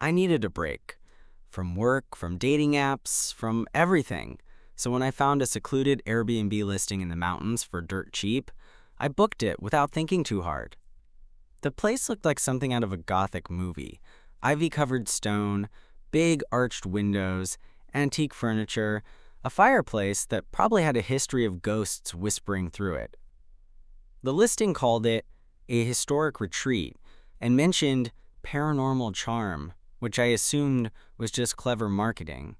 I needed a break. From work, from dating apps, from everything. So when I found a secluded Airbnb listing in the mountains for dirt cheap, I booked it without thinking too hard. The place looked like something out of a gothic movie. Ivy-covered stone, big arched windows, antique furniture, a fireplace that probably had a history of ghosts whispering through it. The listing called it a historic retreat and mentioned paranormal charm, which I assumed was just clever marketing.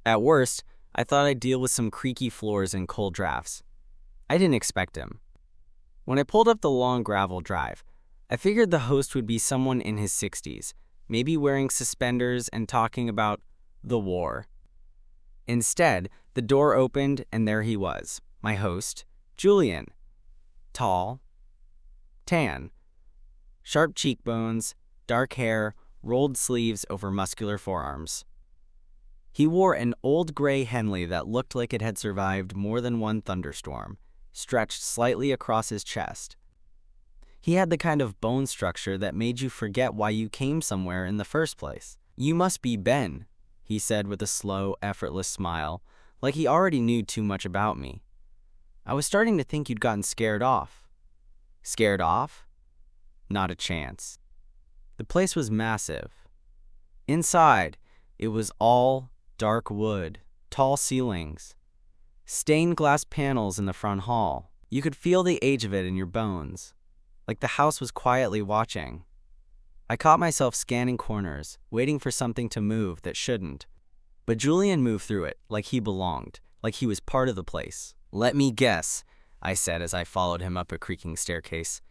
At worst, I thought I'd deal with some creaky floors and cold drafts. I didn't expect him. When I pulled up the long gravel drive, I figured the host would be someone in his 60s, maybe wearing suspenders and talking about the war. Instead, the door opened and there he was, my host, Julian. Tall, tan, sharp cheekbones, dark hair, rolled sleeves over muscular forearms. He wore an old gray Henley that looked like it had survived more than one thunderstorm, stretched slightly across his chest. He had the kind of bone structure that made you forget why you came somewhere in the first place. "You must be Ben," he said with a slow, effortless smile, like he already knew too much about me. "I was starting to think you'd gotten scared off." Scared off? Not a chance. The place was massive. Inside, it was all dark wood, tall ceilings, stained glass panels in the front hall. You could feel the age of it in your bones, like the house was quietly watching. I caught myself scanning corners, waiting for something to move that shouldn't. But Julian moved through it like he belonged, like he was part of the place. "Let me guess," I said as I followed him up a creaking staircase.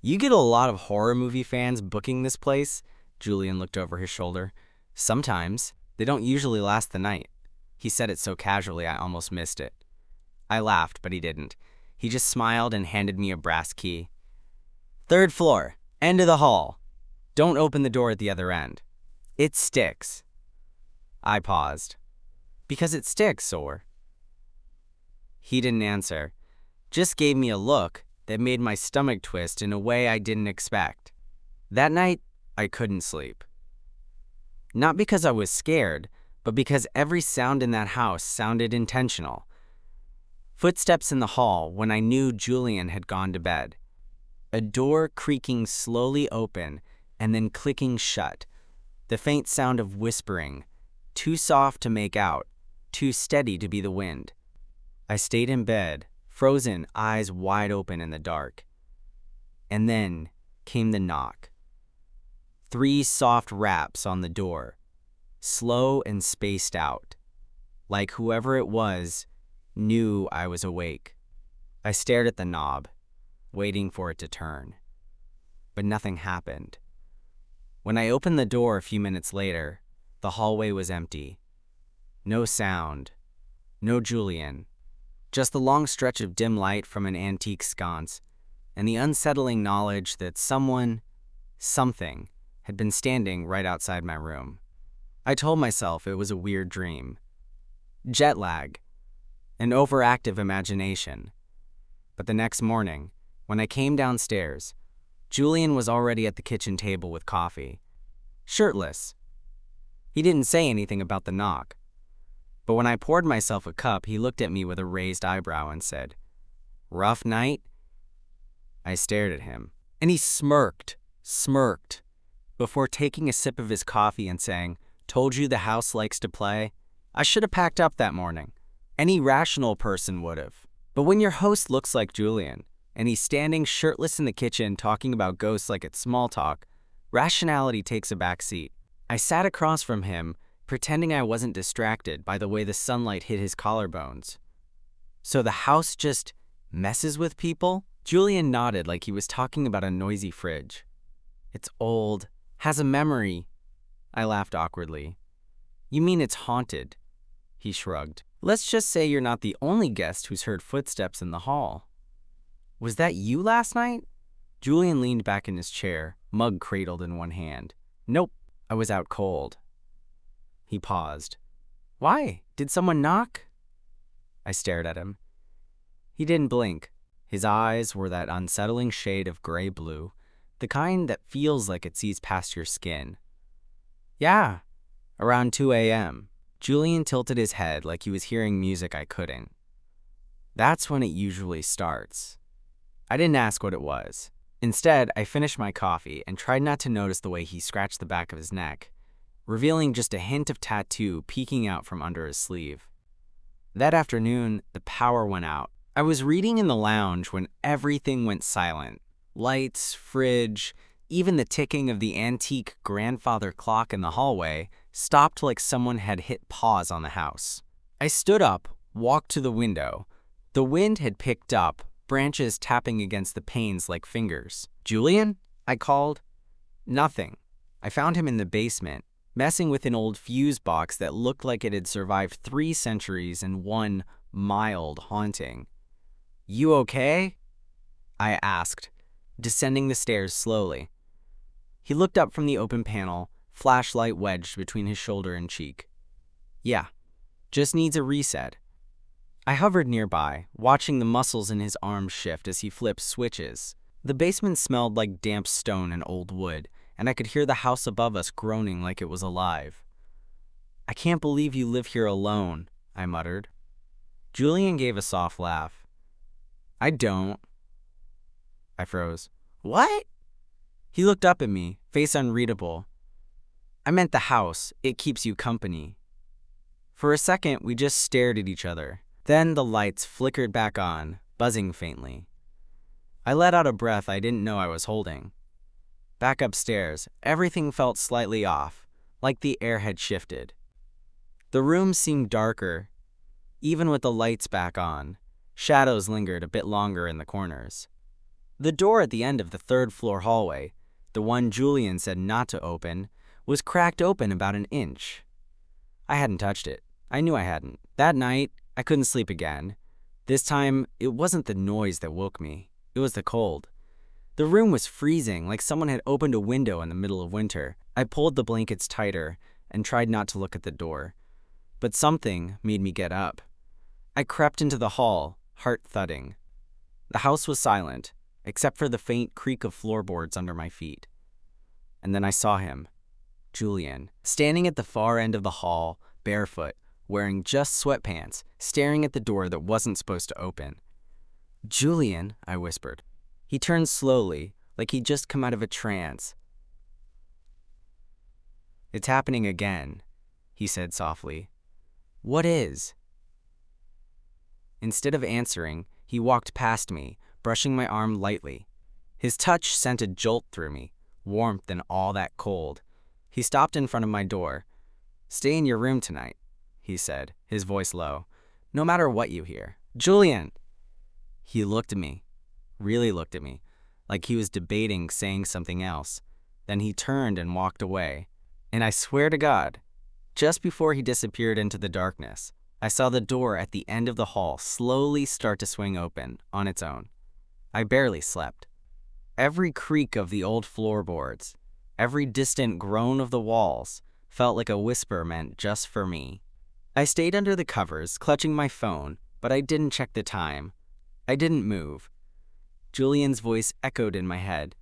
"You get a lot of horror movie fans booking this place?" Julian looked over his shoulder. "Sometimes. They don't usually last the night." He said it so casually I almost missed it. I laughed, but he didn't. He just smiled and handed me a brass key. "Third floor, end of the hall. Don't open the door at the other end. It sticks." I paused. "Because it sticks, or?" He didn't answer, just gave me a look that made my stomach twist in a way I didn't expect. That night, I couldn't sleep. Not because I was scared, but because every sound in that house sounded intentional. Footsteps in the hall when I knew Julian had gone to bed. A door creaking slowly open and then clicking shut. The faint sound of whispering, too soft to make out, too steady to be the wind. I stayed in bed, frozen, eyes wide open in the dark. And then came the knock. 3 soft raps on the door, slow and spaced out, like whoever it was knew I was awake. I stared at the knob, waiting for it to turn. But nothing happened. When I opened the door a few minutes later, the hallway was empty. No sound, no Julian, just the long stretch of dim light from an antique sconce, and the unsettling knowledge that someone, something, had been standing right outside my room. I told myself it was a weird dream. Jet lag, an overactive imagination. But the next morning, when I came downstairs, Julian was already at the kitchen table with coffee, shirtless. He didn't say anything about the knock. But when I poured myself a cup, he looked at me with a raised eyebrow and said, "Rough night?" I stared at him, and he smirked, before taking a sip of his coffee and saying, "Told you the house likes to play." I should have packed up that morning. Any rational person would have. But when your host looks like Julian, and he's standing shirtless in the kitchen talking about ghosts like it's small talk, rationality takes a back seat. I sat across from him, pretending I wasn't distracted by the way the sunlight hit his collarbones. "So the house just messes with people?" Julian nodded like he was talking about a noisy fridge. "It's old, has a memory." I laughed awkwardly. "You mean it's haunted?" He shrugged. "Let's just say you're not the only guest who's heard footsteps in the hall." "Was that you last night?" Julian leaned back in his chair, mug cradled in one hand. "Nope, I was out cold." He paused. "Why? Did someone knock?" I stared at him. He didn't blink. His eyes were that unsettling shade of gray-blue, the kind that feels like it sees past your skin. Yeah, around 2 a.m. Julian tilted his head like he was hearing music I couldn't. That's when it usually starts. I didn't ask what it was. Instead, I finished my coffee and tried not to notice the way he scratched the back of his neck, revealing just a hint of tattoo peeking out from under his sleeve. That afternoon, the power went out. I was reading in the lounge when everything went silent. Lights, fridge, even the ticking of the antique grandfather clock in the hallway stopped like someone had hit pause on the house. I stood up, walked to the window. The wind had picked up, branches tapping against the panes like fingers. "Julian?" I called. Nothing. I found him in the basement, messing with an old fuse box that looked like it had survived 3 centuries and one mild haunting. "You okay?" I asked, descending the stairs slowly. He looked up from the open panel, flashlight wedged between his shoulder and cheek. "Yeah, just needs a reset." I hovered nearby, watching the muscles in his arms shift as he flipped switches. The basement smelled like damp stone and old wood, and I could hear the house above us groaning like it was alive. "I can't believe you live here alone," I muttered. Julian gave a soft laugh. "I don't." I froze. "What?" He looked up at me, face unreadable. "I meant the house. It keeps you company." For a second, we just stared at each other. Then the lights flickered back on, buzzing faintly. I let out a breath I didn't know I was holding. Back upstairs, everything felt slightly off, like the air had shifted. The room seemed darker, even with the lights back on. Shadows lingered a bit longer in the corners. The door at the end of the 3rd-floor hallway, the one Julian said not to open, was cracked open about an inch. I hadn't touched it. I knew I hadn't. That night, I couldn't sleep again. This time, it wasn't the noise that woke me. It was the cold. The room was freezing, like someone had opened a window in the middle of winter. I pulled the blankets tighter and tried not to look at the door. But something made me get up. I crept into the hall, heart thudding. The house was silent, except for the faint creak of floorboards under my feet. And then I saw him, Julian, standing at the far end of the hall, barefoot, wearing just sweatpants, staring at the door that wasn't supposed to open. "Julian," I whispered. He turned slowly, like he'd just come out of a trance. "It's happening again," he said softly. "What is?" Instead of answering, he walked past me, brushing my arm lightly. His touch sent a jolt through me, warmth and all that cold. He stopped in front of my door. "Stay in your room tonight," he said, his voice low. "No matter what you hear." "Julian!" He looked at me, really looked at me, like he was debating saying something else. Then he turned and walked away. And I swear to God, just before he disappeared into the darkness, I saw the door at the end of the hall slowly start to swing open on its own. I barely slept. Every creak of the old floorboards, every distant groan of the walls, felt like a whisper meant just for me. I stayed under the covers, clutching my phone, but I didn't check the time. I didn't move. Julian's voice echoed in my head.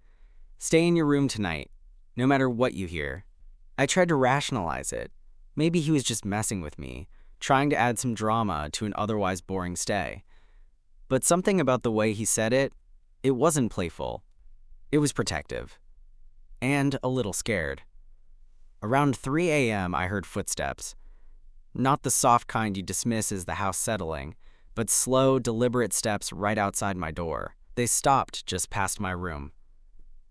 "Stay in your room tonight, no matter what you hear." I tried to rationalize it. Maybe he was just messing with me, trying to add some drama to an otherwise boring stay. But something about the way he said it, it wasn't playful. It was protective. And a little scared. Around 3 a.m., I heard footsteps. Not the soft kind you dismiss as the house settling, but slow, deliberate steps right outside my door. They stopped just past my room.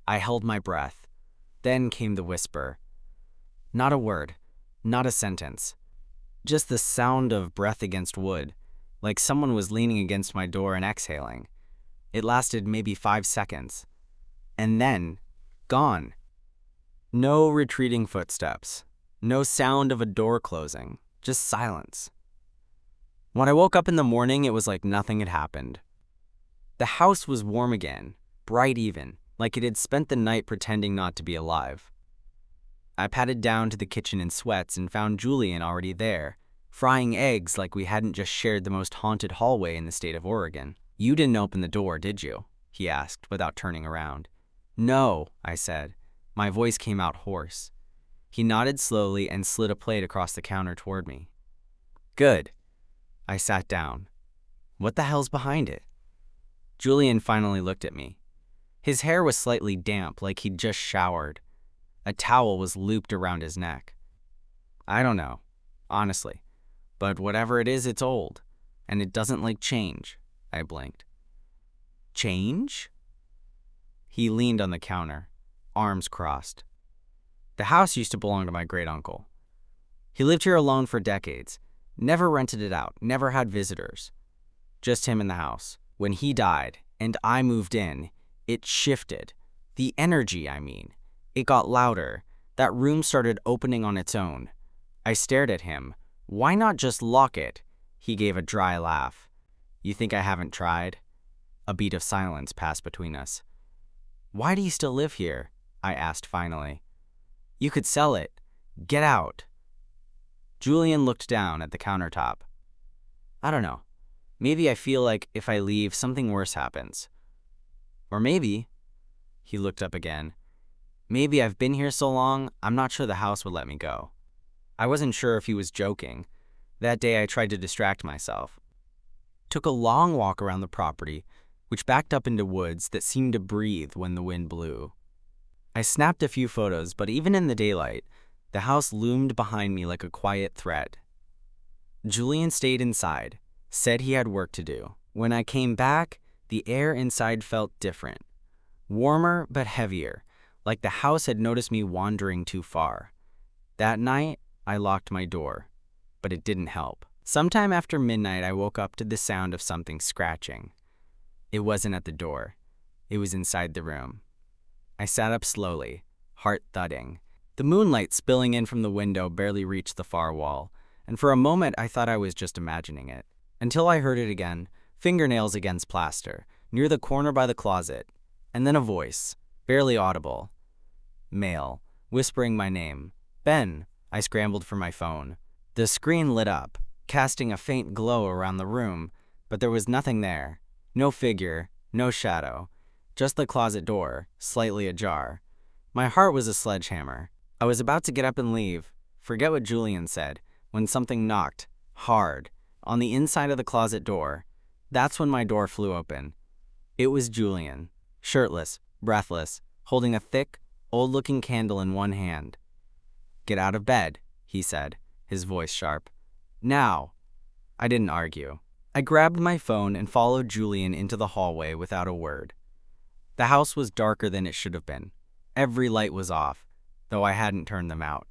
I held my breath. Then came the whisper. Not a word, not a sentence. Just the sound of breath against wood, like someone was leaning against my door and exhaling. It lasted maybe 5 seconds. And then, gone. No retreating footsteps. No sound of a door closing. Just silence. When I woke up in the morning, it was like nothing had happened. The house was warm again, bright even, like it had spent the night pretending not to be alive. I padded down to the kitchen in sweats and found Julian already there, frying eggs like we hadn't just shared the most haunted hallway in the state of Oregon. "You didn't open the door, did you?" he asked without turning around. "No," I said. My voice came out hoarse. He nodded slowly and slid a plate across the counter toward me. Good. I sat down. What the hell's behind it? Julian finally looked at me. His hair was slightly damp, like he'd just showered. A towel was looped around his neck. I don't know, honestly. But whatever it is, it's old. And it doesn't like change. I blinked. Change? He leaned on the counter, arms crossed. The house used to belong to my great-uncle. He lived here alone for decades, never rented it out, never had visitors. Just him in the house. When he died, and I moved in, it shifted. The energy, I mean. It got louder. That room started opening on its own. I stared at him. Why not just lock it? He gave a dry laugh. You think I haven't tried? A beat of silence passed between us. Why do you still live here? I asked finally. You could sell it. Get out. Julian looked down at the countertop. I don't know. Maybe I feel like if I leave, something worse happens. Or maybe, he looked up again, maybe I've been here so long, I'm not sure the house would let me go. I wasn't sure if he was joking. That day I tried to distract myself. Took a long walk around the property, which backed up into woods that seemed to breathe when the wind blew. I snapped a few photos, but even in the daylight, the house loomed behind me like a quiet threat. Julian stayed inside, said he had work to do. When I came back, the air inside felt different. Warmer but heavier, like the house had noticed me wandering too far. That night, I locked my door, but it didn't help. Sometime after midnight, I woke up to the sound of something scratching. It wasn't at the door. It was inside the room. I sat up slowly, heart thudding. The moonlight spilling in from the window barely reached the far wall, and for a moment I thought I was just imagining it. Until I heard it again, fingernails against plaster, near the corner by the closet, and then a voice, barely audible. Male, whispering my name. Ben. I scrambled for my phone. The screen lit up, casting a faint glow around the room, but there was nothing there. No figure, no shadow. Just the closet door, slightly ajar. My heart was a sledgehammer. I was about to get up and leave, forget what Julian said, when something knocked, hard, on the inside of the closet door. That's when my door flew open. It was Julian, shirtless, breathless, holding a thick, old-looking candle in one hand. Get out of bed, he said, his voice sharp. Now. I didn't argue. I grabbed my phone and followed Julian into the hallway without a word. The house was darker than it should have been. Every light was off, though I hadn't turned them out.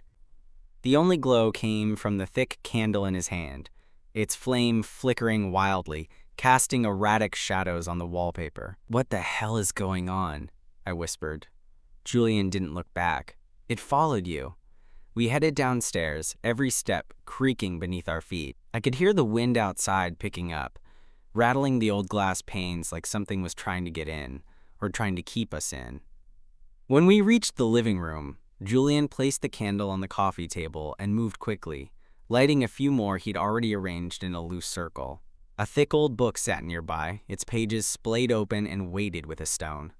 The only glow came from the thick candle in his hand, its flame flickering wildly, casting erratic shadows on the wallpaper. What the hell is going on? I whispered. Julian didn't look back. It followed you. We headed downstairs, every step creaking beneath our feet. I could hear the wind outside picking up, rattling the old glass panes like something was trying to get in, or trying to keep us in. When we reached the living room, Julian placed the candle on the coffee table and moved quickly, lighting a few more he'd already arranged in a loose circle. A thick old book sat nearby, its pages splayed open and weighted with a stone.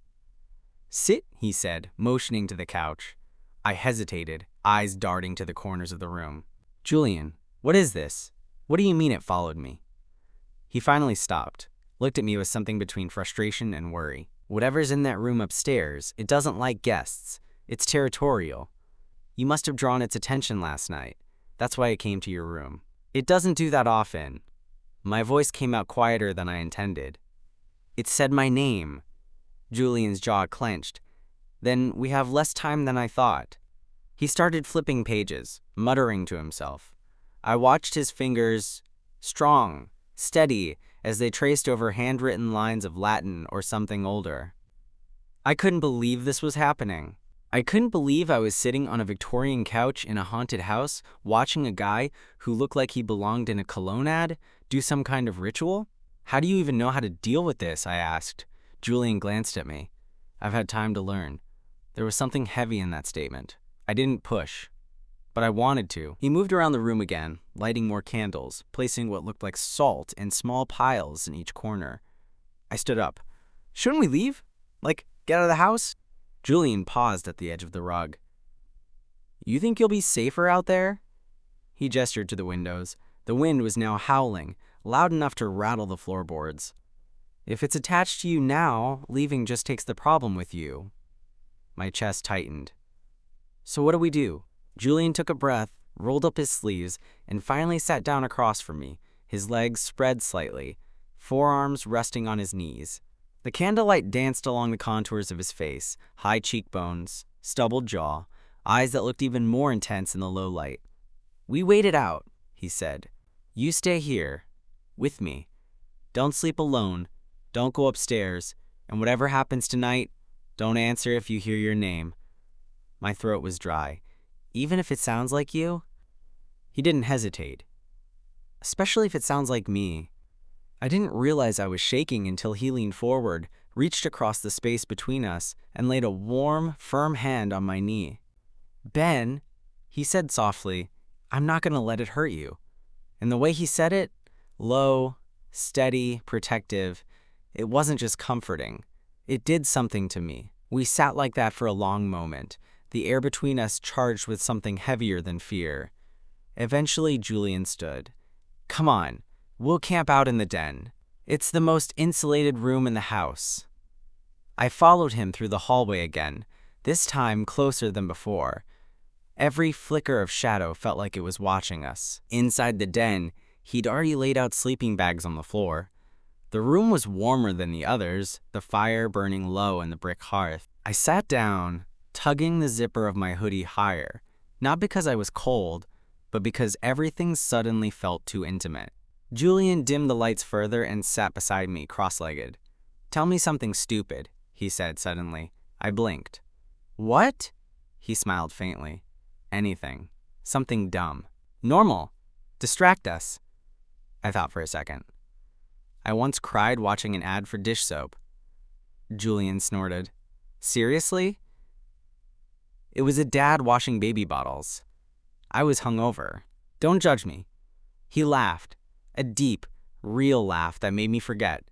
Sit, he said, motioning to the couch. I hesitated, eyes darting to the corners of the room. Julian, what is this? What do you mean it followed me? He finally stopped, looked at me with something between frustration and worry. Whatever's in that room upstairs, it doesn't like guests. It's territorial. You must have drawn its attention last night. That's why it came to your room. It doesn't do that often. My voice came out quieter than I intended. It said my name. Julian's jaw clenched. Then we have less time than I thought. He started flipping pages, muttering to himself. I watched his fingers, strong, steady, as they traced over handwritten lines of Latin or something older. I couldn't believe this was happening. I couldn't believe I was sitting on a Victorian couch in a haunted house, watching a guy who looked like he belonged in a cologne ad do some kind of ritual. How do you even know how to deal with this? I asked. Julian glanced at me. I've had time to learn. There was something heavy in that statement. I didn't push, but I wanted to. He moved around the room again, lighting more candles, placing what looked like salt in small piles in each corner. I stood up. Shouldn't we leave? Like, get out of the house? Julian paused at the edge of the rug. You think you'll be safer out there? He gestured to the windows. The wind was now howling, loud enough to rattle the floorboards. If it's attached to you now, leaving just takes the problem with you. My chest tightened. So what do we do? Julian took a breath, rolled up his sleeves, and finally sat down across from me, his legs spread slightly, forearms resting on his knees. The candlelight danced along the contours of his face, high cheekbones, stubbled jaw, eyes that looked even more intense in the low light. We wait it out, he said. You stay here, with me. Don't sleep alone, don't go upstairs, and whatever happens tonight, don't answer if you hear your name. My throat was dry. Even if it sounds like you? He didn't hesitate. Especially if it sounds like me. I didn't realize I was shaking until he leaned forward, reached across the space between us, and laid a warm, firm hand on my knee. Ben, he said softly, I'm not going to let it hurt you. And the way he said it, low, steady, protective, it wasn't just comforting. It did something to me. We sat like that for a long moment, the air between us charged with something heavier than fear. Eventually, Julian stood. Come on, we'll camp out in the den. It's the most insulated room in the house. I followed him through the hallway again, this time closer than before. Every flicker of shadow felt like it was watching us. Inside the den, he'd already laid out sleeping bags on the floor. The room was warmer than the others, the fire burning low in the brick hearth. I sat down, tugging the zipper of my hoodie higher, not because I was cold, but because everything suddenly felt too intimate. Julian dimmed the lights further and sat beside me, cross-legged. Tell me something stupid, he said suddenly. I blinked. What? He smiled faintly. Anything. Something dumb. Normal. Distract us. I thought for a second. I once cried watching an ad for dish soap. Julian snorted. Seriously? It was a dad washing baby bottles. I was hungover. Don't judge me. He laughed, a deep, real laugh that made me forget.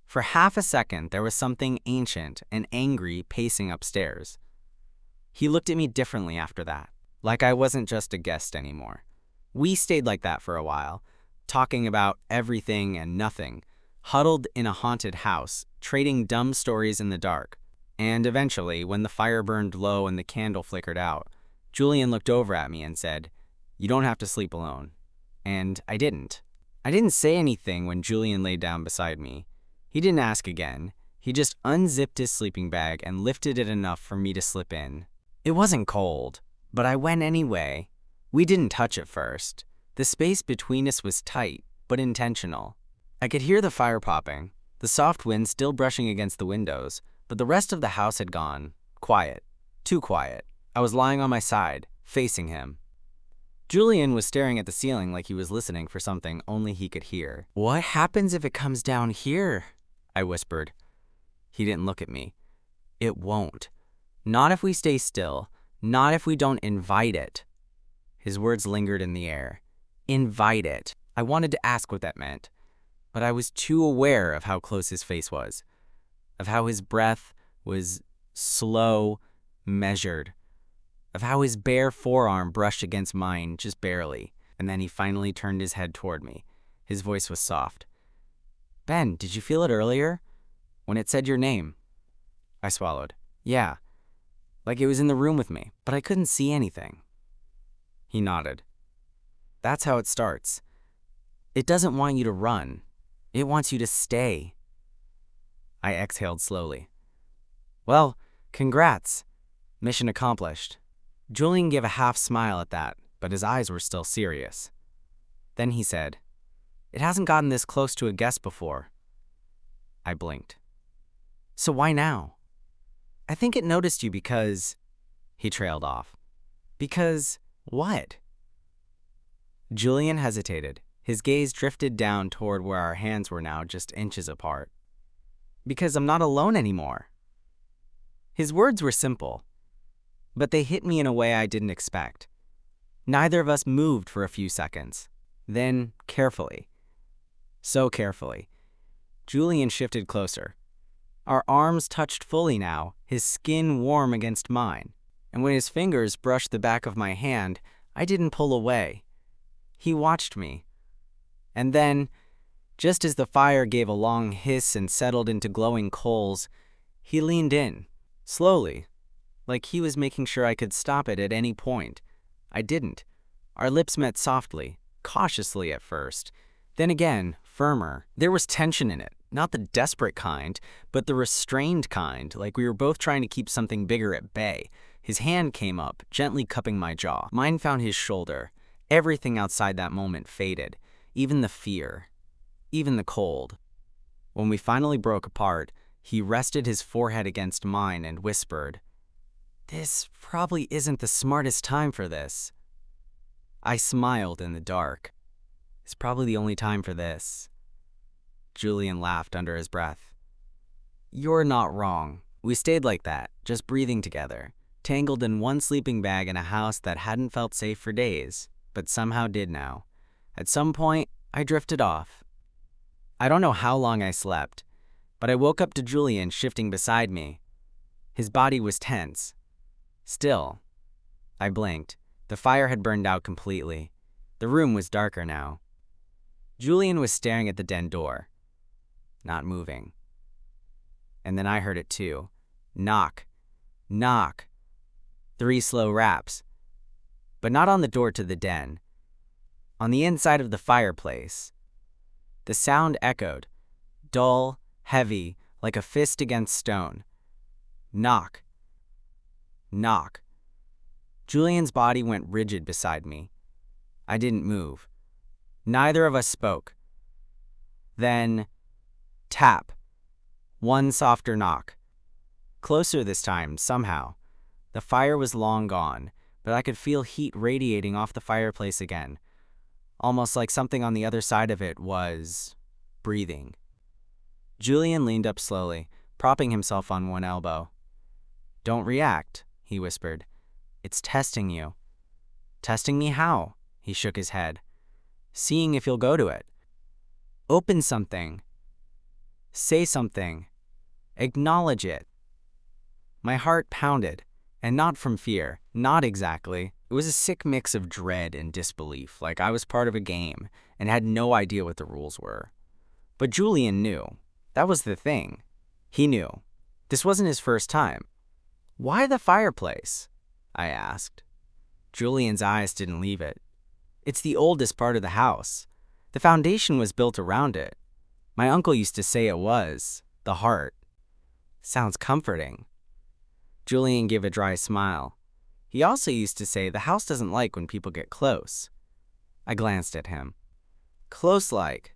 For half a second, there was something ancient and angry pacing upstairs. He looked at me differently after that, like I wasn't just a guest anymore. We stayed like that for a while, talking about everything and nothing, huddled in a haunted house, trading dumb stories in the dark. And eventually, when the fire burned low and the candle flickered out, Julian looked over at me and said, You don't have to sleep alone. And I didn't. I didn't say anything when Julian lay down beside me. He didn't ask again. He just unzipped his sleeping bag and lifted it enough for me to slip in. It wasn't cold, but I went anyway. We didn't touch at first. The space between us was tight, but intentional. I could hear the fire popping, the soft wind still brushing against the windows, but the rest of the house had gone. Quiet. Too quiet. I was lying on my side, facing him. Julian was staring at the ceiling like he was listening for something only he could hear. What happens if it comes down here? I whispered. He didn't look at me. It won't. Not if we stay still. Not if we don't invite it. His words lingered in the air. Invite it. I wanted to ask what that meant, but I was too aware of how close his face was, of how his breath was slow, measured, of how his bare forearm brushed against mine just barely, and then he finally turned his head toward me. His voice was soft. Ben, did you feel it earlier? When it said your name? I swallowed. Yeah, like it was in the room with me, but I couldn't see anything. He nodded. That's how it starts. It doesn't want you to run. It wants you to stay. I exhaled slowly. Well, congrats. Mission accomplished. Julian gave a half smile at that, but his eyes were still serious. Then he said, It hasn't gotten this close to a guest before. I blinked. So why now? I think it noticed you because... He trailed off. Because what? Julian hesitated. His gaze drifted down toward where our hands were now just inches apart. Because I'm not alone anymore. His words were simple, but they hit me in a way I didn't expect. Neither of us moved for a few seconds. Then, carefully, so carefully, Julian shifted closer. Our arms touched fully now, his skin warm against mine. and when his fingers brushed the back of my hand, I didn't pull away. He watched me. And then, just as the fire gave a long hiss and settled into glowing coals, he leaned in, slowly, like he was making sure I could stop it at any point. I didn't. Our lips met softly, cautiously at first, then again, firmer. There was tension in it, not the desperate kind, but the restrained kind, like we were both trying to keep something bigger at bay. His hand came up, gently cupping my jaw. Mine found his shoulder. Everything outside that moment faded, even the fear, even the cold. When we finally broke apart, he rested his forehead against mine and whispered, "This probably isn't the smartest time for this." I smiled in the dark. It's probably the only time for this. Julian laughed under his breath. You're not wrong. We stayed like that, just breathing together, tangled in one sleeping bag in a house that hadn't felt safe for days, but somehow did now. At some point, I drifted off. I don't know how long I slept, but I woke up to Julian shifting beside me. His body was tense. Still. I blinked. The fire had burned out completely. The room was darker now. Julian was staring at the den door, not moving. And then I heard it too. Knock. Knock. 3 slow raps. But not on the door to the den. On the inside of the fireplace. The sound echoed, dull, heavy, like a fist against stone. Knock. Knock. Julian's body went rigid beside me. I didn't move. Neither of us spoke. Then, tap. One softer knock. Closer this time, somehow. The fire was long gone, but I could feel heat radiating off the fireplace again, almost like something on the other side of it was breathing. Julian leaned up slowly, propping himself on one elbow. "Don't react," he whispered. "It's testing you." "Testing me how?" He shook his head. "Seeing if you'll go to it. Open something. Say something. Acknowledge it." My heart pounded, and not from fear, not exactly. It was a sick mix of dread and disbelief, like I was part of a game and had no idea what the rules were. But Julian knew. That was the thing. He knew. This wasn't his first time. "Why the fireplace?" I asked. Julian's eyes didn't leave it. "It's the oldest part of the house. The foundation was built around it. My uncle used to say it was the heart." Sounds comforting. Julian gave a dry smile. He also used to say the house doesn't like when people get close. I glanced at him. Close-like.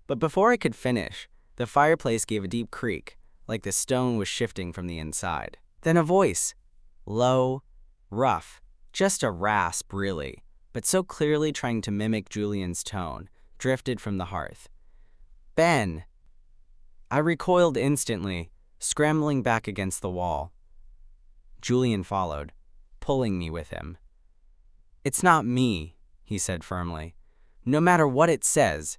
But before I could finish, the fireplace gave a deep creak, like the stone was shifting from the inside. Then a voice. Low, rough, just a rasp, really, but so clearly trying to mimic Julian's tone, drifted from the hearth. "Ben!" I recoiled instantly, scrambling back against the wall. Julian followed, pulling me with him. "It's not me," he said firmly. "No matter what it says,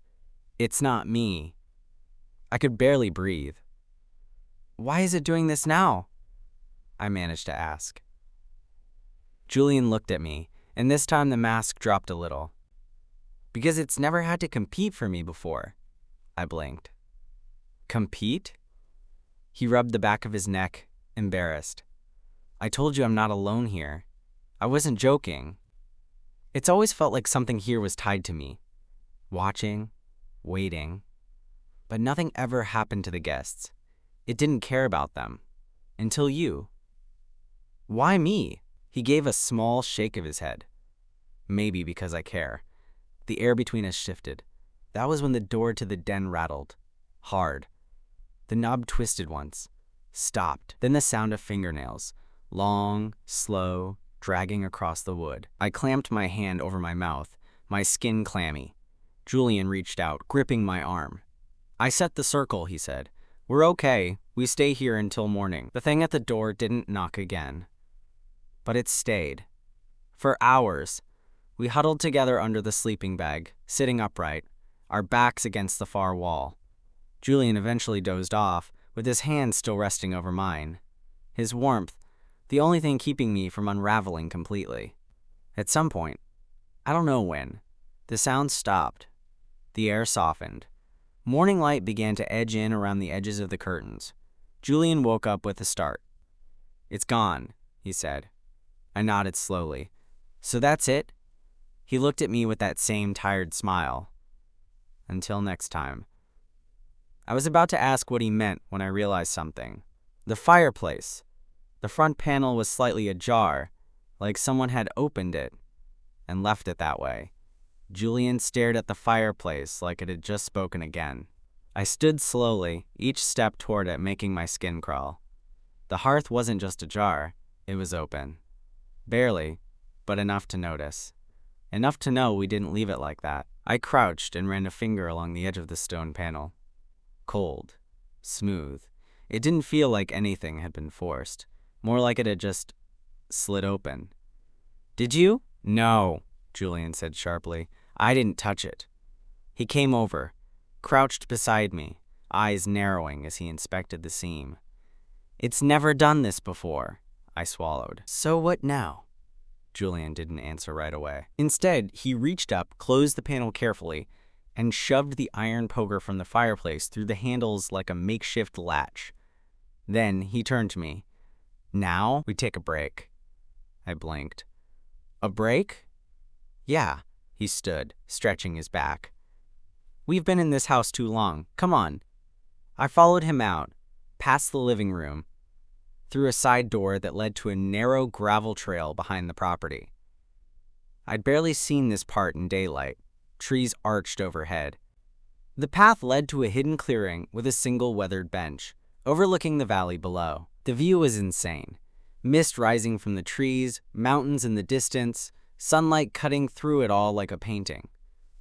it's not me." I could barely breathe. "Why is it doing this now?" I managed to ask. Julian looked at me, and this time the mask dropped a little. "Because it's never had to compete for me before." I blinked. "Compete?" He rubbed the back of his neck, embarrassed. "I told you I'm not alone here. I wasn't joking. It's always felt like something here was tied to me. Watching, waiting. But nothing ever happened to the guests. It didn't care about them. Until you." "Why me?" He gave a small shake of his head. "Maybe because I care." The air between us shifted. That was when the door to the den rattled. Hard. The knob twisted once. Stopped. Then the sound of fingernails. Long, slow, dragging across the wood. I clamped my hand over my mouth, my skin clammy. Julian reached out, gripping my arm. "I set the circle," he said. "We're okay. We stay here until morning." The thing at the door didn't knock again. But it stayed. For hours, we huddled together under the sleeping bag, sitting upright, our backs against the far wall. Julian eventually dozed off, with his hand still resting over mine. His warmth, the only thing keeping me from unraveling completely. At some point, I don't know when, the sound stopped. The air softened. Morning light began to edge in around the edges of the curtains. Julian woke up with a start. "It's gone," he said. I nodded slowly. "So that's it?" He looked at me with that same tired smile. "Until next time." I was about to ask what he meant when I realized something. The fireplace. The front panel was slightly ajar, like someone had opened it and left it that way. Julian stared at the fireplace like it had just spoken again. I stood slowly, each step toward it making my skin crawl. The hearth wasn't just ajar, it was open. Barely, but enough to notice. Enough to know we didn't leave it like that. I crouched and ran a finger along the edge of the stone panel. Cold. Smooth. It didn't feel like anything had been forced. More like it had just slid open. "Did you?" "No," Julian said sharply. "I didn't touch it." He came over, crouched beside me, eyes narrowing as he inspected the seam. "It's never done this before," I swallowed. "So what now?" Julian didn't answer right away. Instead, he reached up, closed the panel carefully, and shoved the iron poker from the fireplace through the handles like a makeshift latch. Then he turned to me. "Now we take a break." I blinked. "A break?" "Yeah." He stood, stretching his back. "We've been in this house too long. Come on." I followed him out, past the living room, through a side door that led to a narrow gravel trail behind the property. I'd barely seen this part in daylight. Trees arched overhead. The path led to a hidden clearing with a single weathered bench, overlooking the valley below. The view was insane. Mist rising from the trees, mountains in the distance, sunlight cutting through it all like a painting.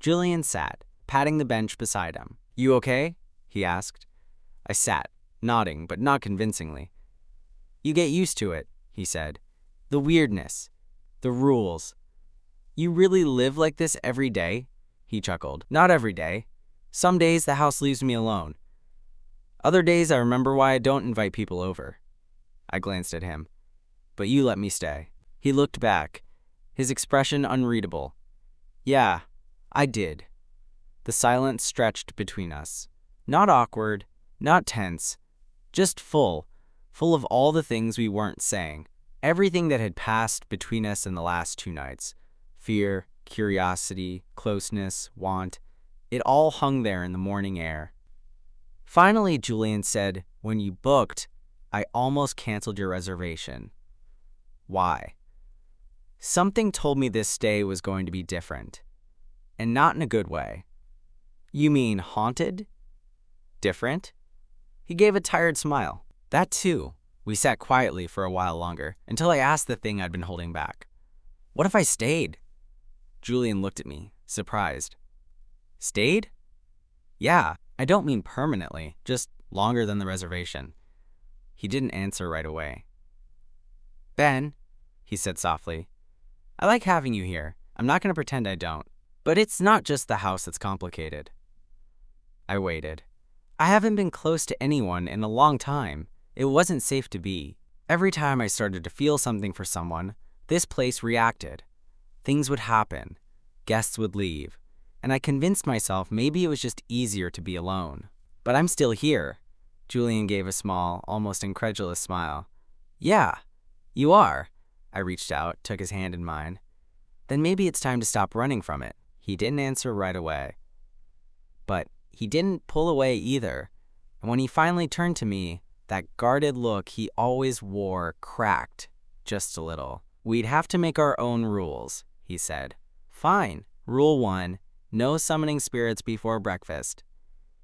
Julian sat, patting the bench beside him. "You okay?" he asked. I sat, nodding, but not convincingly. "You get used to it," he said. "The weirdness. The rules." "You really live like this every day?" He chuckled. "Not every day. Some days the house leaves me alone. Other days I remember why I don't invite people over." I glanced at him. "But you let me stay." He looked back, his expression unreadable. "Yeah, I did." The silence stretched between us. Not awkward, not tense, just full of all the things we weren't saying. Everything that had passed between us in the last 2 nights. Fear, curiosity, closeness, want. It all hung there in the morning air. Finally, Julian said, "When you booked, I almost canceled your reservation." Why? Something told me this stay was going to be different. And not in a good way. "You mean haunted? Different?" He gave a tired smile. "That too." We sat quietly for a while longer, until I asked the thing I'd been holding back. "What if I stayed?" Julian looked at me, surprised. "Stayed?" "Yeah, I don't mean permanently, just longer than the reservation." He didn't answer right away. "Ben," he said softly, "I like having you here. I'm not going to pretend I don't. But it's not just the house that's complicated." I waited. I haven't been close to anyone in a long time. It wasn't safe to be. Every time I started to feel something for someone, this place reacted. Things would happen. Guests would leave. And I convinced myself maybe it was just easier to be alone. "But I'm still here." Julian gave a small, almost incredulous smile. "Yeah, you are." I reached out, took his hand in mine. "Then maybe it's time to stop running from it." He didn't answer right away. But he didn't pull away either. And when he finally turned to me, that guarded look he always wore cracked just a little. "We'd have to make our own rules," he said. "Fine. Rule 1, no summoning spirits before breakfast."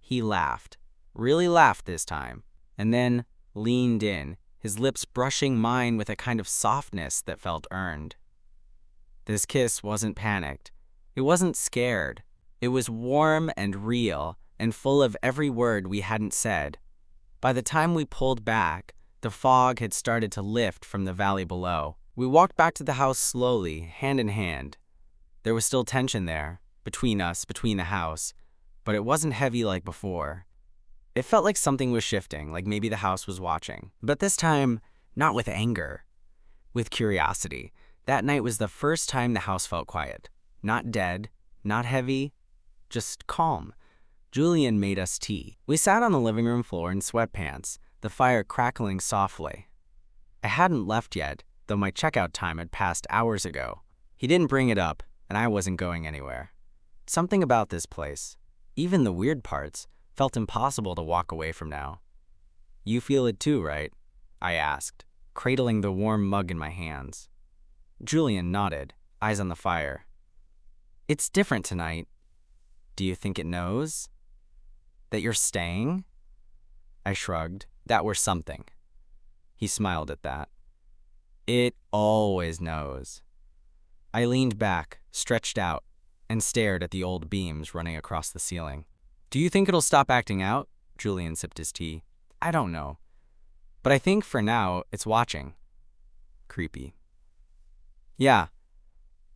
He laughed, really laughed this time, and then leaned in, his lips brushing mine with a kind of softness that felt earned. This kiss wasn't panicked. It wasn't scared. It was warm and real and full of every word we hadn't said. By the time we pulled back, the fog had started to lift from the valley below. We walked back to the house slowly, hand in hand. There was still tension there, between us, between the house, but it wasn't heavy like before. It felt like something was shifting, like maybe the house was watching. But this time, not with anger. with curiosity. That night was the first time the house felt quiet. Not dead, not heavy, just calm. Julian made us tea. We sat on the living room floor in sweatpants, the fire crackling softly. I hadn't left yet, though my checkout time had passed hours ago. He didn't bring it up, and I wasn't going anywhere. Something about this place, even the weird parts, felt impossible to walk away from now. You feel it too, right? I asked, cradling the warm mug in my hands. Julian nodded, eyes on the fire. It's different tonight. Do you think it knows? That you're staying? I shrugged. That we're something. He smiled at that. It always knows. I leaned back, stretched out, and stared at the old beams running across the ceiling. Do you think it'll stop acting out? Julian sipped his tea. I don't know. But I think for now, it's watching. Creepy. Yeah,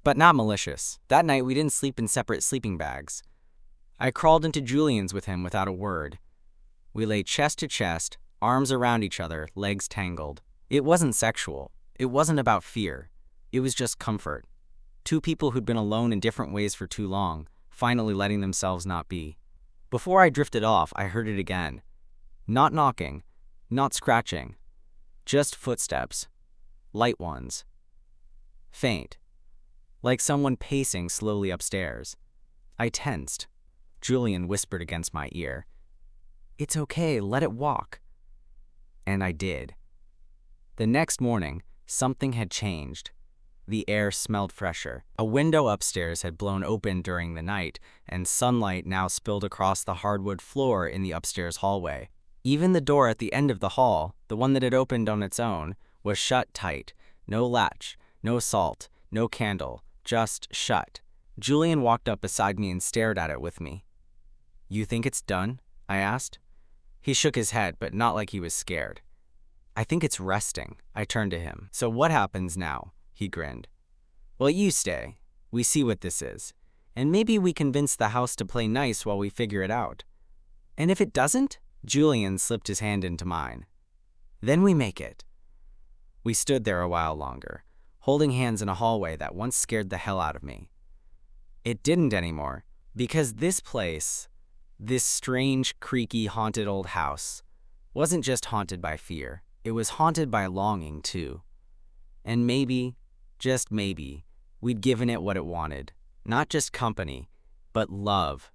but not malicious. That night, we didn't sleep in separate sleeping bags. I crawled into Julian's with him without a word. We lay chest to chest, arms around each other, legs tangled. It wasn't sexual. It wasn't about fear. It was just comfort. Two people who'd been alone in different ways for too long, finally letting themselves not be. Before I drifted off, I heard it again. Not knocking, not scratching, just footsteps. Light ones. Faint. Like someone pacing slowly upstairs. I tensed. Julian whispered against my ear. It's okay, let it walk. And I did. The next morning, something had changed. The air smelled fresher. A window upstairs had blown open during the night, and sunlight now spilled across the hardwood floor in the upstairs hallway. Even the door at the end of the hall, the one that had opened on its own, was shut tight. No latch, no salt, no candle, just shut. Julian walked up beside me and stared at it with me. You think it's done? I asked. He shook his head, but not like he was scared. I think it's resting. I turned to him. So what happens now? He grinned. Well, you stay. We see what this is. And maybe we convince the house to play nice while we figure it out. And if it doesn't? Julian slipped his hand into mine. Then we make it. We stood there a while longer, holding hands in a hallway that once scared the hell out of me. It didn't anymore, because this place, this strange, creaky, haunted old house, wasn't just haunted by fear. It was haunted by longing, too. And maybe, just maybe, we'd given it what it wanted. Not just company, but love.